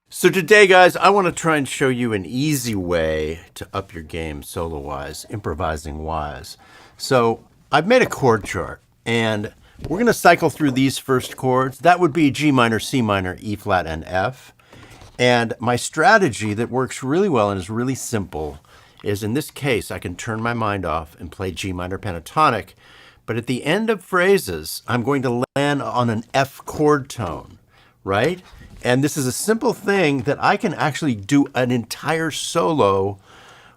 So today, guys, I want to try and show you an easy way to up your game solo-wise, improvising-wise. So I've made a chord chart, and we're going to cycle through these first chords. That would be G minor, C minor, E flat, and F. And my strategy that works really well and is really simple is, in this case, I can turn my mind off and play G minor pentatonic. But at the end of phrases, I'm going to land on an F chord tone, right? And this is a simple thing that I can actually do an entire solo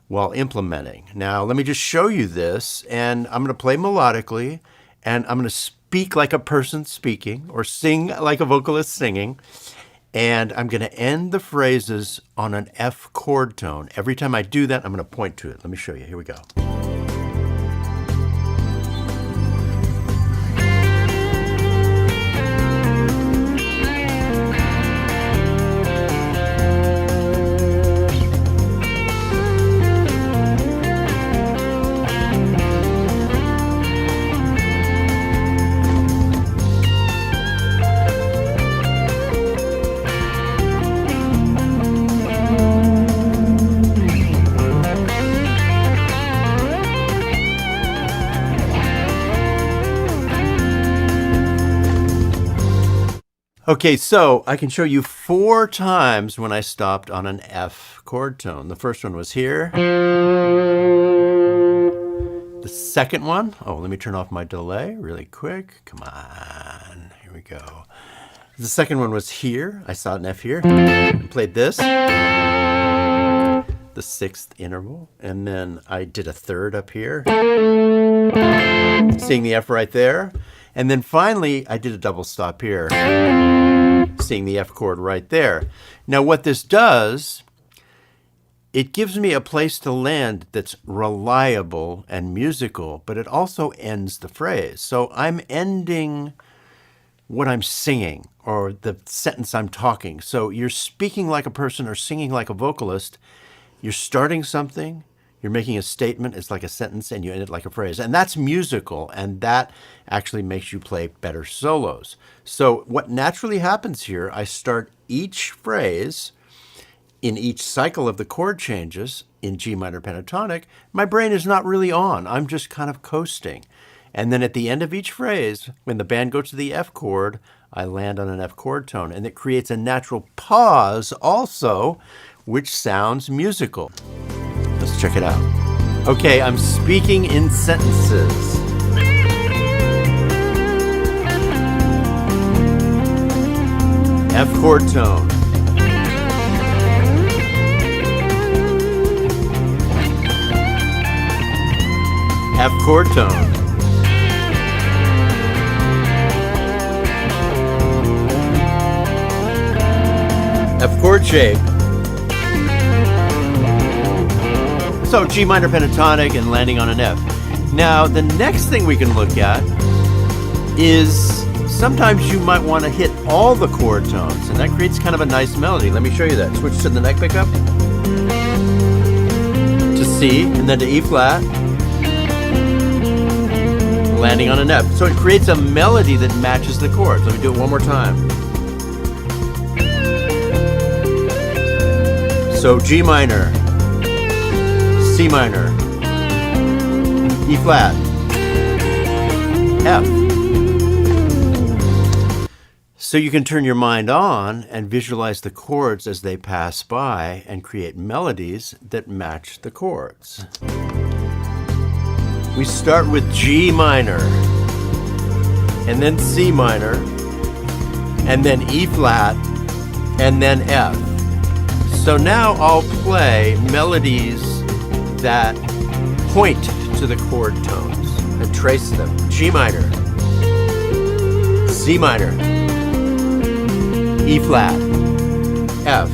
while implementing. Now, let me just show you this, and I'm going to play melodically, and I'm going to speak like a person speaking, or sing like a vocalist singing, and I'm going to end the phrases on an F chord tone. Every time I do that, I'm going to point to it. Let me show you. Here we go. Okay, so I can show you 4 times when I stopped on an F chord tone. The first one was here. The second one, let me turn off my delay really quick. Come on, here we go. The second one was here. I saw an F here. I played this, the 6th interval, and then I did a 3rd up here, seeing the F right there. And then finally, I did a double stop here, seeing the F chord right there. Now what this does, it gives me a place to land that's reliable and musical, but it also ends the phrase. So I'm ending what I'm singing or the sentence I'm talking. So you're speaking like a person or singing like a vocalist. You're starting something, you're making a statement, it's like a sentence, and you end it like a phrase. And that's musical, and that actually makes you play better solos. So what naturally happens here, I start each phrase in each cycle of the chord changes in G minor pentatonic. My brain is not really on. I'm just kind of coasting. And then at the end of each phrase, when the band goes to the F chord, I land on an F chord tone. And it creates a natural pause also, which sounds musical. Let's check it out. Okay, I'm speaking in sentences. F chord tone. F chord tone. F chord shape. So G minor pentatonic and landing on an F. Now, the next thing we can look at is sometimes you might want to hit all the chord tones, and that creates kind of a nice melody. Let me show you that. Switch to the neck pickup, to C, and then to E flat, landing on an F. So it creates a melody that matches the chords. Let me do it one more time. So G minor, C minor, E flat, F. So you can turn your mind on and visualize the chords as they pass by and create melodies that match the chords. We start with G minor, and then C minor, and then E flat, and then F. So now I'll play melodies that point to the chord tones and trace them. G minor, C minor, E flat, F.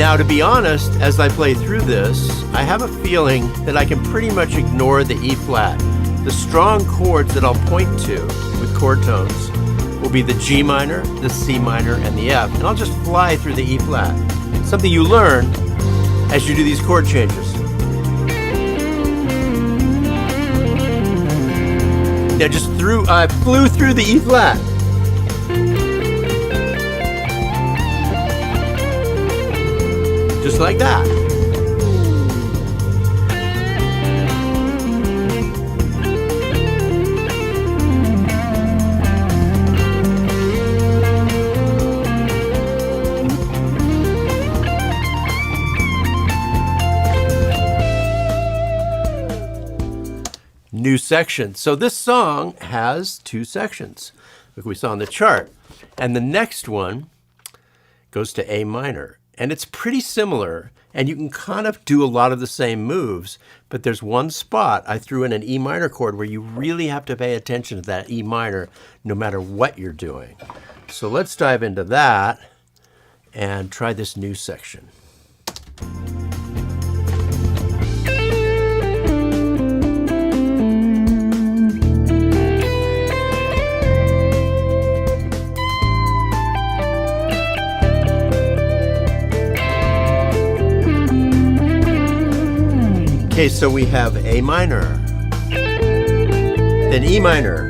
Now, to be honest, as I play through this, I have a feeling that I can pretty much ignore the E flat. The strong chords that I'll point to with chord tones will be the G minor, the C minor, and the F, and I'll just fly through the E flat. Something you learn as you do these chord changes. Yeah, I flew through the E flat. Just like that. New section. So this song has 2 sections, like we saw on the chart. And the next one goes to A minor. And it's pretty similar, and you can kind of do a lot of the same moves, but there's one spot I threw in an E minor chord where you really have to pay attention to that E minor no matter what you're doing. So let's dive into that and try this new section. Okay, so we have A minor, then E minor,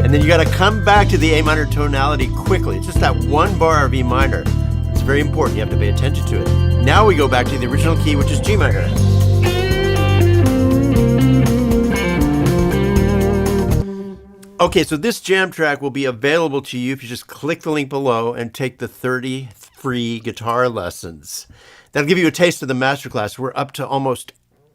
and then you got to come back to the A minor tonality quickly. It's just that one bar of E minor. It's very important. You have to pay attention to it. Now we go back to the original key, which is G minor. Okay, so this jam track will be available to you if you just click the link below and take the 30 free guitar lessons. That'll give you a taste of the masterclass. We're up to almost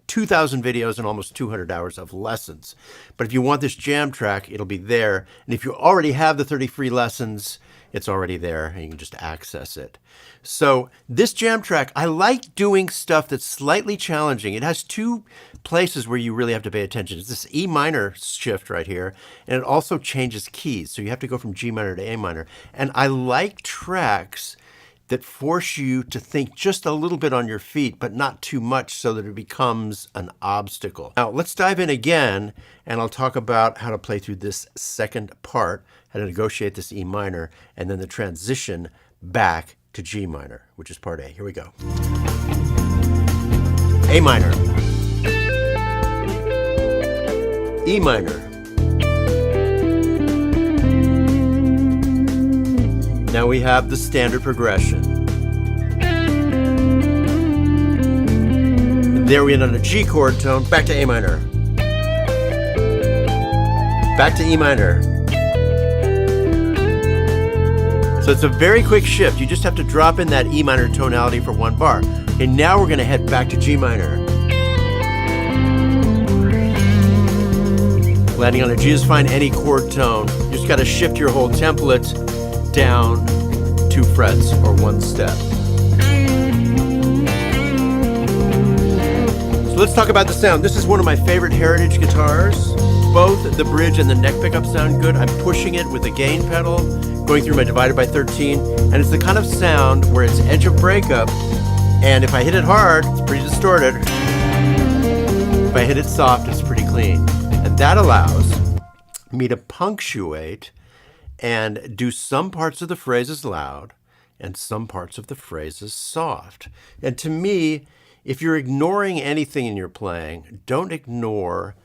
2,000 videos and almost 200 hours of lessons. But if you want this jam track, it'll be there. And if you already have the 30 free lessons, it's already there and you can just access it. So this jam track, I like doing stuff that's slightly challenging. It has 2 places where you really have to pay attention. It's this E minor shift right here, and it also changes keys. So you have to go from G minor to A minor. And I like tracks that force you to think just a little bit on your feet, but not too much so that it becomes an obstacle. Now, let's dive in again, and I'll talk about how to play through this second part, how to negotiate this E minor, and then the transition back to G minor, which is part A. Here we go. A minor. E minor. Now we have the standard progression. There we end on a G chord tone, back to A minor. Back to E minor. So it's a very quick shift. You just have to drop in that E minor tonality for 1 bar. And now we're going to head back to G minor. Landing on a G is fine, any chord tone. You just got to shift your whole template down 2 frets or 1 step. So let's talk about the sound. This is one of my favorite heritage guitars. Both the bridge and the neck pickup sound good. I'm pushing it with the gain pedal, going through my divided by 13, and it's the kind of sound where it's edge of breakup, and if I hit it hard, it's pretty distorted. If I hit it soft, it's pretty clean. And that allows me to punctuate and do some parts of the phrases loud and some parts of the phrases soft. And to me, if you're ignoring anything in your playing, don't ignore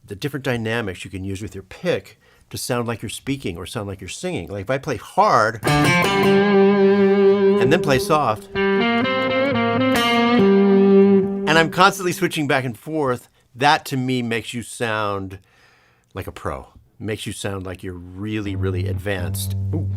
the different dynamics you can use with your pick to sound like you're speaking or sound like you're singing. Like if I play hard and then play soft, and I'm constantly switching back and forth, that to me makes you sound like a pro. Makes you sound like you're really, really advanced. Ooh.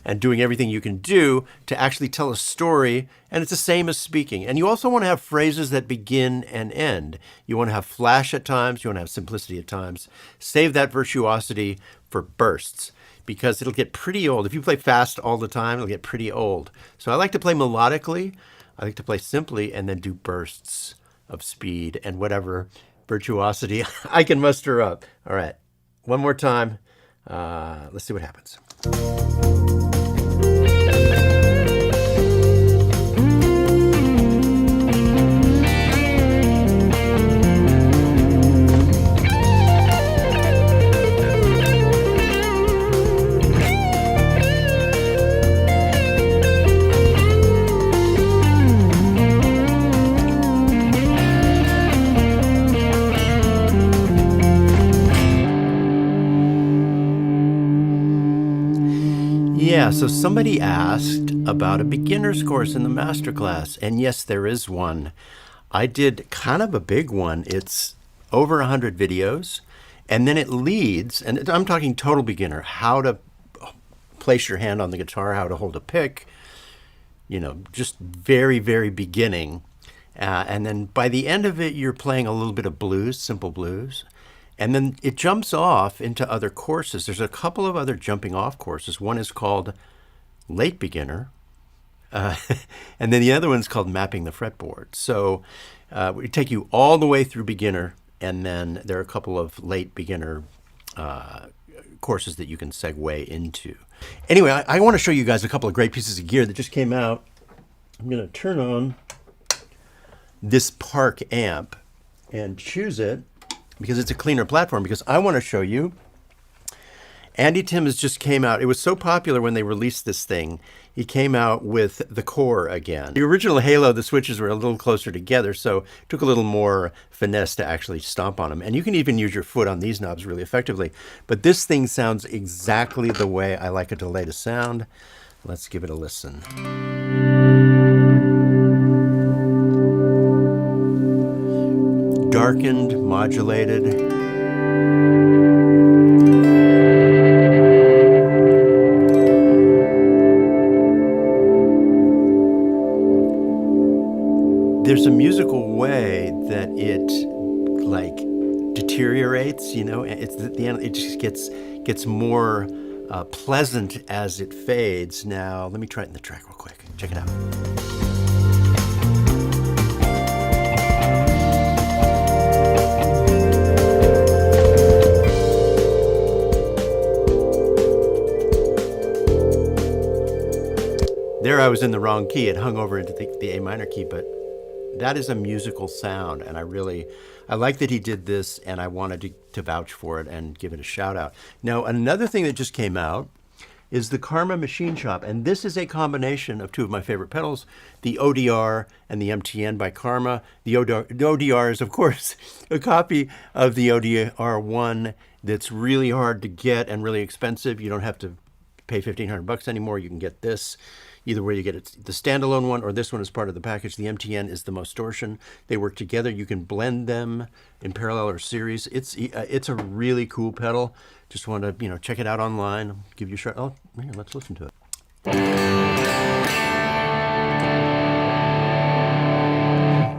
And doing everything you can do to actually tell a story, and it's the same as speaking. And you also want to have phrases that begin and end. You want to have flash at times, you want to have simplicity at times. Save that virtuosity for bursts, because it'll get pretty old. If you play fast all the time, it'll get pretty old. So I like to play melodically, I like to play simply, and then do bursts of speed and whatever virtuosity I can muster up. All right. One more time. Let's see what happens. Yeah, so somebody asked about a beginner's course in the Masterclass, and yes, there is one. I did kind of a big one. It's over 100 videos, and then it leads, and I'm talking total beginner, how to place your hand on the guitar, how to hold a pick, you know, just very, very beginning. And then by the end of it, you're playing a little bit of blues, simple blues. And then it jumps off into other courses. There's a couple of other jumping off courses. One is called Late Beginner. And then the other one's called Mapping the Fretboard. So we take you all the way through beginner. And then there are a couple of late beginner courses that you can segue into. Anyway, I want to show you guys a couple of great pieces of gear that just came out. I'm going to turn on this Park amp and choose it because it's a cleaner platform, because I want to show you Andy Timms just came out. It was so popular when they released this thing. He came out with the core again. The original Halo, the switches were a little closer together, so it took a little more finesse to actually stomp on them. And you can even use your foot on these knobs really effectively. But this thing sounds exactly the way I like a delay to sound. Let's give it a listen. Darkened, modulated. There's a musical way that it like deteriorates, you know. It's at the end. It just gets more pleasant as it fades. Now let me try it in the track real quick. Check it out. There I was in the wrong key. It hung over into the A minor key, but that is a musical sound, and I like that he did this, and I wanted to vouch for it and give it a shout out. Now, another thing that just came out is the Karma Machine Shop, and this is a combination of two of my favorite pedals, the ODR and the MTN by Karma. The ODR is, of course, a copy of the ODR1 that's really hard to get and really expensive. You don't have to pay $1,500 anymore. You can get this. Either way, you get it, the standalone one or this one is part of the package. The MTN is the most distortion. They work together. You can blend them in parallel or series. It's a really cool pedal. Just want to check it out online. I'll give you a shot. Oh, here, let's listen to it.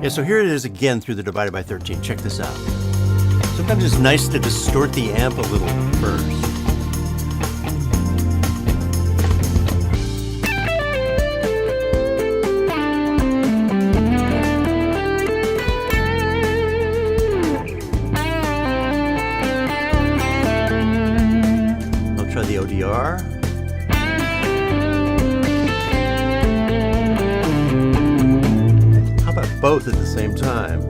Yeah, so here it is again through the divided by 13. Check this out. Sometimes it's nice to distort the amp a little first. The ODR. How about both at the same time?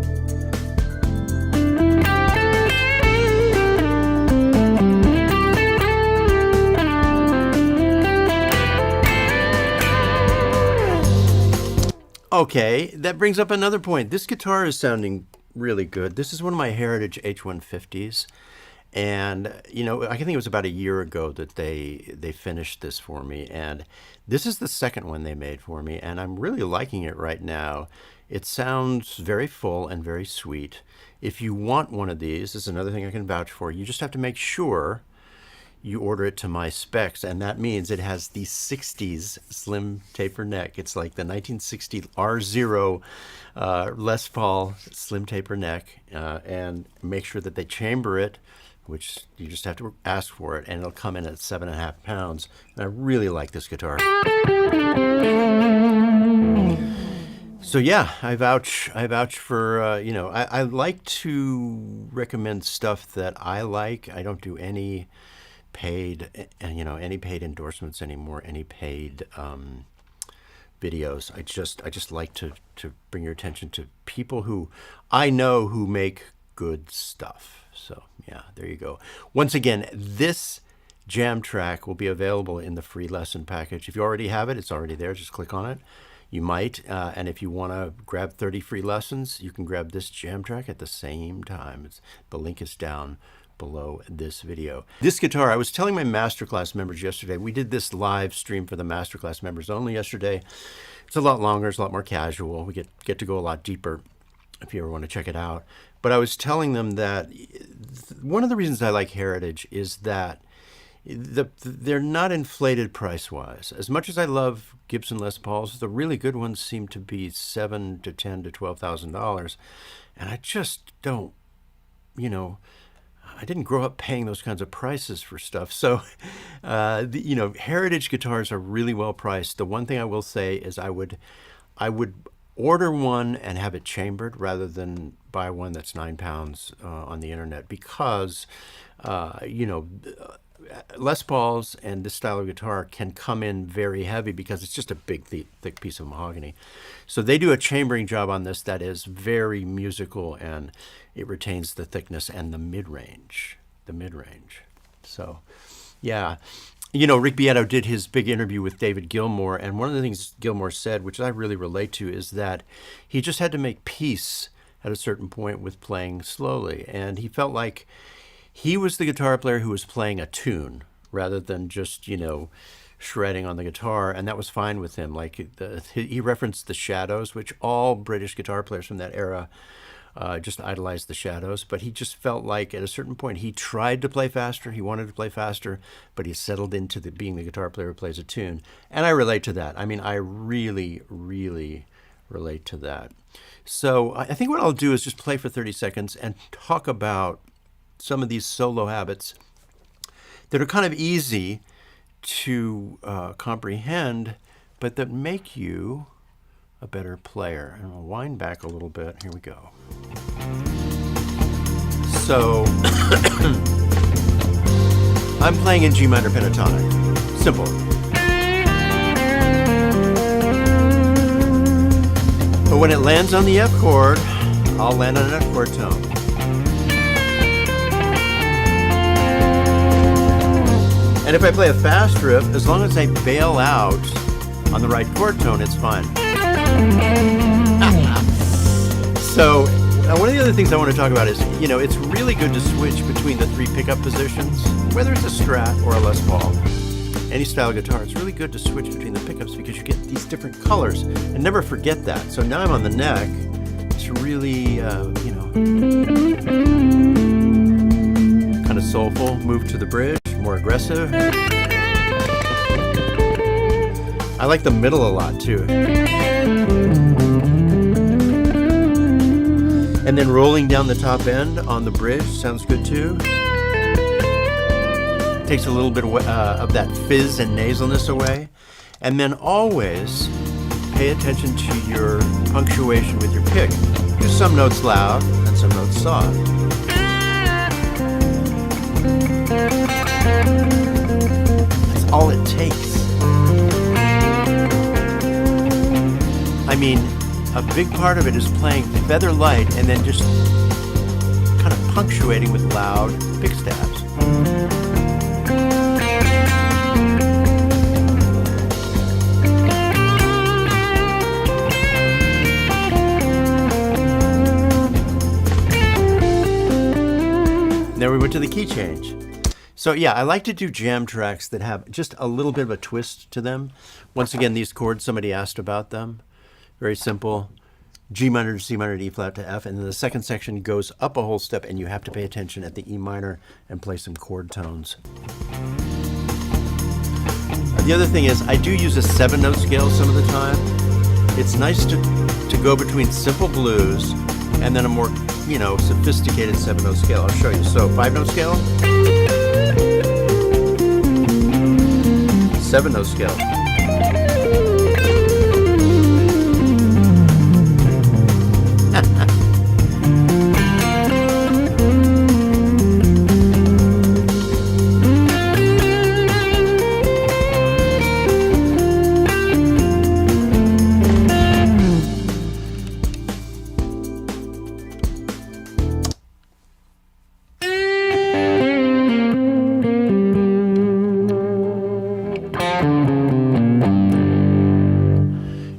Okay, that brings up another point. This guitar is sounding really good. This is one of my Heritage H150s. And, I think it was about a year ago that they finished this for me. And this is the second one they made for me. And I'm really liking it right now. It sounds very full and very sweet. If you want one of these, this is another thing I can vouch for. You just have to make sure you order it to my specs. And that means it has the 60s slim taper neck. It's like the 1960 R0 Les Paul slim taper neck. And make sure that they chamber it, which you just have to ask for it, and it'll come in at 7.5 pounds. And I really like this guitar. So yeah, I vouch for, I like to recommend stuff that I like. I don't do any paid endorsements anymore, any paid videos. I just like to bring your attention to people who I know who make good stuff. So yeah, there you go. Once again, this jam track will be available in the free lesson package. If you already have it, it's already there. Just click on it. You might. And if you want to grab 30 free lessons, you can grab this jam track at the same time. The link is down below this video. This guitar, I was telling my Masterclass members yesterday, we did this live stream for the Masterclass members only yesterday. It's a lot longer, it's a lot more casual. We get to go a lot deeper if you ever want to check it out. But I was telling them that one of the reasons I like Heritage is that they're not inflated price-wise. As much as I love Gibson Les Pauls, the really good ones seem to be $7,000 to $10,000 to $12,000, and I just don't, I didn't grow up paying those kinds of prices for stuff. So, Heritage guitars are really well priced. The one thing I will say is I would order one and have it chambered rather than buy one that's £9 on the internet, because, Les Pauls and this style of guitar can come in very heavy because it's just a big, thick piece of mahogany. So they do a chambering job on this that is very musical, and it retains the thickness and the mid-range. So, yeah. Rick Beato did his big interview with David Gilmour, and one of the things Gilmour said, which I really relate to, is that he just had to make peace at a certain point with playing slowly, and he felt like he was the guitar player who was playing a tune rather than just, shredding on the guitar, and that was fine with him. Like he referenced the Shadows, which all British guitar players from that era just idolized the Shadows, but he just felt like at a certain point he tried to play faster, he wanted to play faster, but he settled into being the guitar player who plays a tune. And I relate to that. I mean, I really, really relate to that. So I think what I'll do is just play for 30 seconds and talk about some of these solo habits that are kind of easy to comprehend, but that make you a better player. And I'll wind back a little bit. Here we go. So I'm playing in G minor pentatonic. Simple. But when it lands on the F chord, I'll land on an F chord tone. And if I play a fast riff, as long as I bail out on the right chord tone, it's fine. So one of the other things I want to talk about is, it's really good to switch between the three pickup positions, whether it's a Strat or a Les Paul. Any style guitar, it's really good to switch between the pickups because you get these different colors, and never forget that. So now I'm on the neck. It's really, kind of soulful. Move to the bridge, more aggressive. I like the middle a lot too. And then rolling down the top end on the bridge sounds good too. Takes a little bit of that fizz and nasalness away. And then always pay attention to your punctuation with your pick. Do some notes loud and some notes soft. That's all it takes. I mean, a big part of it is playing feather light and then just kind of punctuating with loud pick stabs. Now we went to the key change. So yeah, I like to do jam tracks that have just a little bit of a twist to them. Once again, these chords, somebody asked about them. Very simple. G minor to C minor to E flat to F, and then the second section goes up a whole step, and you have to pay attention at the E minor and play some chord tones. The other thing is I do use a 7-note scale some of the time. It's nice to go between simple blues and then a more, sophisticated 7-note scale. I'll show you. So 5-note scale, 7-note scale.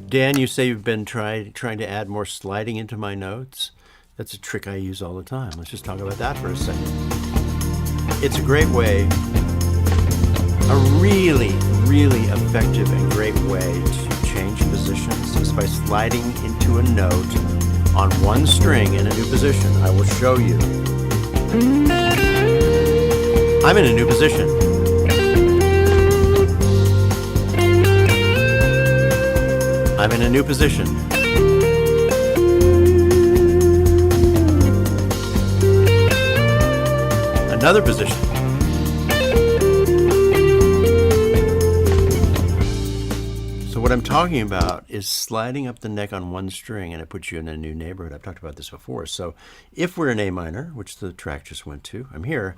Dan, you say you've been trying to add more sliding into my notes. That's a trick I use all the time. Let's just talk about that for a second. It's a great way, a really, really effective and great way to change positions is by sliding into a note on one string in a new position. I will show you. I'm in a new position. I'm in a new position. Another position. So what I'm talking about is sliding up the neck on one string, and it puts you in a new neighborhood. I've talked about this before. So if we're in A minor, which the track just went to, I'm here.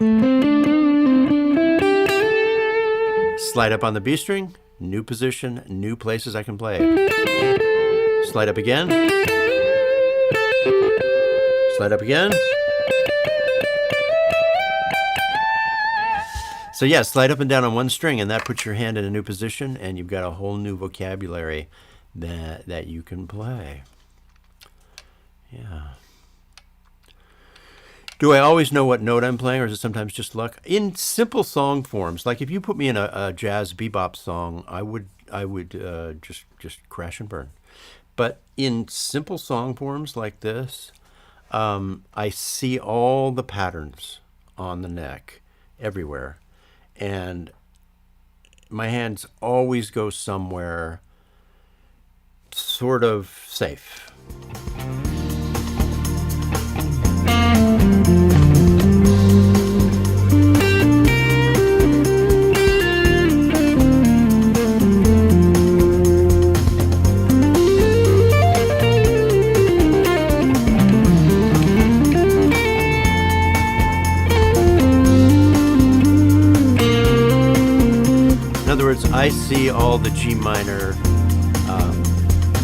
Slide up on the B string, new position, new places I can play. Slide up again. Slide up again. So yeah, slide up and down on one string, and that puts your hand in a new position, and you've got a whole new vocabulary that you can play. Yeah. Do I always know what note I'm playing, or is it sometimes just luck? In simple song forms, like if you put me in a jazz bebop song, I would just crash and burn. But in simple song forms like this, I see all the patterns on the neck everywhere. And my hands always go somewhere sort of safe. I see all the G minor,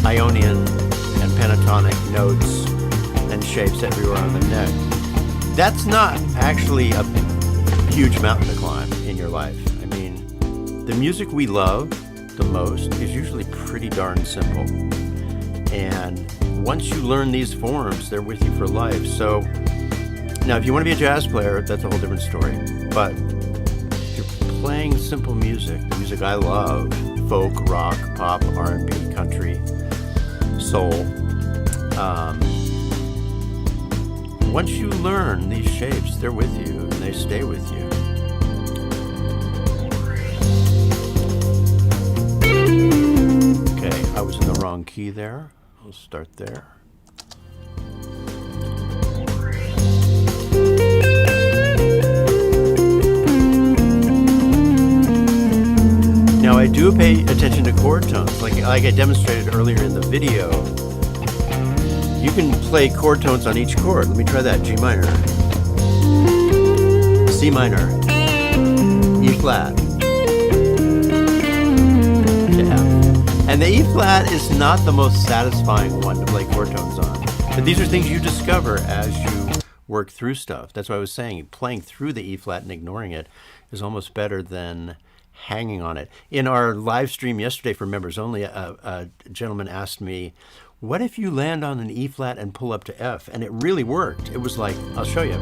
Ionian, and pentatonic notes and shapes everywhere on the neck. That's not actually a huge mountain to climb in your life. I mean, the music we love the most is usually pretty darn simple. And once you learn these forms, they're with you for life. So now, if you want to be a jazz player, that's a whole different story. But playing simple music, the music I love, folk, rock, pop, R&B, country, soul. Once you learn these shapes, they're with you and they stay with you. Okay, I was in the wrong key there. I'll start there. Now I do pay attention to chord tones, like I demonstrated earlier in the video. You can play chord tones on each chord. Let me try that. G minor, C minor, E flat, to F. And the E flat is not the most satisfying one to play chord tones on. But these are things you discover as you work through stuff. That's what I was saying. Playing through the E flat and ignoring it is almost better than hanging on it. In our live stream yesterday for members only, a gentleman asked me, what if you land on an E flat and pull up to F? And it really worked. It was like, I'll show you.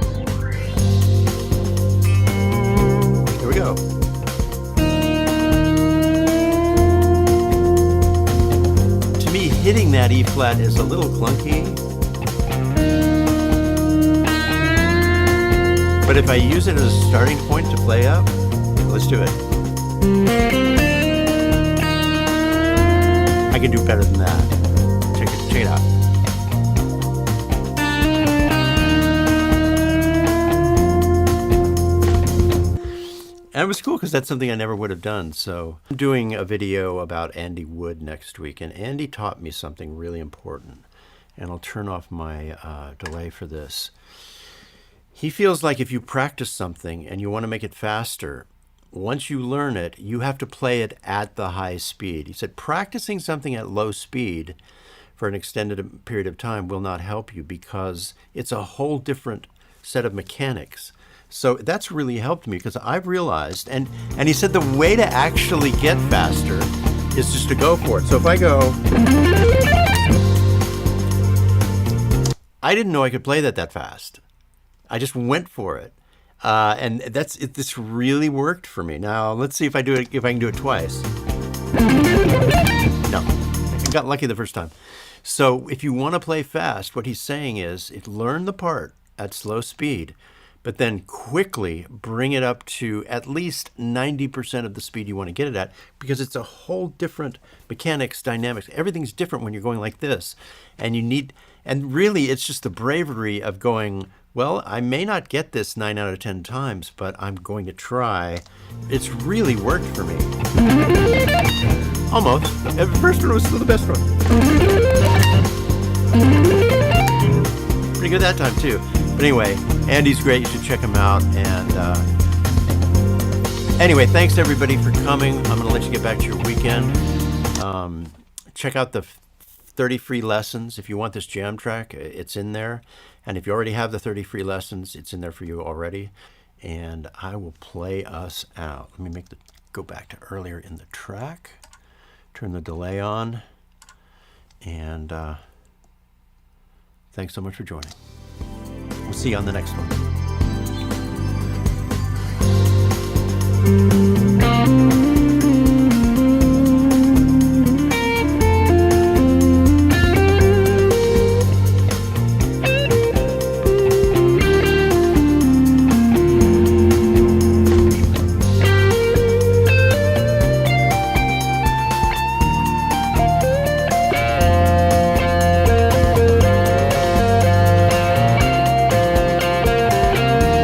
Here we go. To me, hitting that E flat is a little clunky. But if I use it as a starting point to play up, let's do it. I can do better than that. Check it out. And it was cool because that's something I never would have done. So I'm doing a video about Andy Wood next week, and Andy taught me something really important. And I'll turn off my delay for this. He feels like if you practice something and you want to make it faster, once you learn it, you have to play it at the high speed. He said practicing something at low speed for an extended period of time will not help you because it's a whole different set of mechanics. So that's really helped me because I've realized, and he said the way to actually get faster is just to go for it. So if I go, I didn't know I could play that fast. I just went for it. And this really worked for me. Now let's see if I can do it twice. No, I got lucky the first time. So if you want to play fast, what he's saying is learn the part at slow speed, but then quickly bring it up to at least 90% of the speed you want to get it at, because it's a whole different mechanics, dynamics. Everything's different when you're going like this. And really it's just the bravery of going, well, I may not get this 9 out of 10 times, but I'm going to try. It's really worked for me. Almost. The first one was still the best one. Pretty good that time too. But anyway, Andy's great. You should check him out. And anyway, thanks everybody for coming. I'm going to let you get back to your weekend. Check out the 30 free lessons. If you want this jam track, it's in there. And if you already have the 30 free lessons, it's in there for you already. And I will play us out. Let me go back to earlier in the track. Turn the delay on. And thanks so much for joining. We'll see you on the next one.